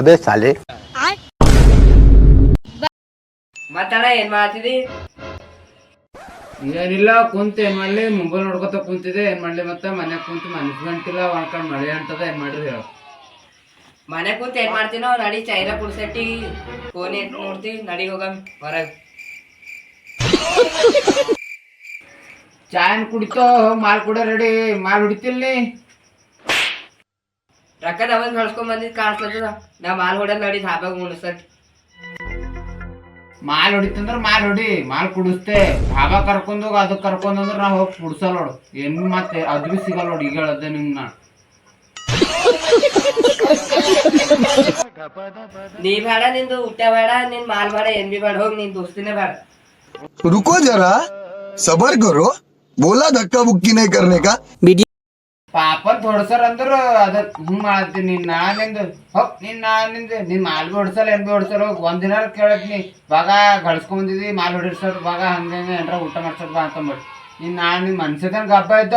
ಅಬೇ ಸಾಲೆ ಮತ್ತಣ್ಣ ಏನ್ ಮಾಡ್ತಿದಿ? ಏನಿಲ್ಲ ಕುಂತ ಏನ್ ಮಾಡ್ಲಿ, ಮೊಬೈಲ್ ನೋಡ್ಕೊತ ಕುಂತಿದೆ. ಏನ್ ಮಾಡ್ಲಿ ಮತ್ತೆ ಮನ್ಯಾಗ ಕುಂತು ಮನಸ್ ಗಂಟಿಲ್ಲ ಒಣ್ಕೊಂಡ್ ಮಳೆ ಅಂತದ. ಏನ್ ಮಾಡ್ರಿ ಹೇಳ? ಮನೆ ಕುಂತ ಏನ್ ಮಾಡ್ತೀನೋ ನಡಿ ಚೈರ ಕುಡ್ಸಟ್ಟಿ ಫೋನ್ ಏನ್ ನೋಡ್ತಿ ನಡಿ ಹೋಗಮ್ ಹೊರಗ್. ಚಾಯನ್ ಕುಡಿತೋ ಮಾಲ್ ಕುಡ ರೆಡಿ ಮಾಲ್ ಹೊಡಿತಿಲ್ನಿ. ರೊಕ್ಕ ನಮಗ್ ಕಳ್ಸ್ಕೊಂಡ್ ಬಂದಿದ್ ಕಾಣಿಸ್ಲತ್ತದ. ನಾ ಮಾಲ್ ಹೊಡೆದ್ ನಡಿ ಧಾಬಾಗ ಮುಣಸಟ್. ಮಾಲ್ ಹೊಡಿತಂದ್ರ ಮಾಲ್ ಹೊಡಿ, ಮಾಲ್ ಕುಡಿಸ್ತೆ. ಧಾಬಾ ಕರ್ಕೊಂಡೋಗ ಅದಕ್ಕೆ ಕರ್ಕೊಂಡಂದ್ರ ನಾ ಹೋಗಿ ಕುಡ್ಸಲ್ ನೋಡು. ಏನು ಮತ್ತೆ ಅದ್ ಬಿ ಸಿಗಲ್ಲ ನೋಡಿ. ಈಗ ಹೇಳದ್ದೆ ನಿಮ್ಗೆ ನಾ. ನೀ ಬೇಡ, ನಿಂದು ಊಟ ಬೇಡ, ನಿನ್ ಮಾಲ್ ಬೇಡ, ಏನ್ ಬಿ ಬೇಡ. ಹೋಗ್ ನಿನ್ ದೋಸ್ತಿನೇ ಬೇಡ. रुको जरा सबर करो बोला धक्का बुक्की नहीं करने का ಪಾಪ ಹೊಡ್ಸರ್ ಅಂದ್ರ ಅದಕ್ ಹಿಂಗ್ ಮಾಡ್ತೀನಿ. ನಾನಿಂದ ಹೋಗ್ ನಿನ್ ಮಾಲ್ ಬಿ ಹೊಡ್ಸಲ್ಲ ಏನ್ ಬಿ ಹೊಡ್ಸಲ್ಲ. ಹೋಗ್ ಒಂದಿನ ಕೇಳತ್ನಿ ಬಾಗ ಗಳಿಸ್ಕೊಂಬಂದಿದಿ ಮಾಲ್ ಹೊಡಿಸರ್ ಬಾಗ ಹಂಗ ಏನ್ರ ಊಟ ಮಾಡ್ಸರ್ ಬಾ ಅಂತಂದ್ಬಿಟ್ಟು ನಿನ್ ಮನ್ಸದನ್ ಗಬ್ಬ ಇದ್ದ.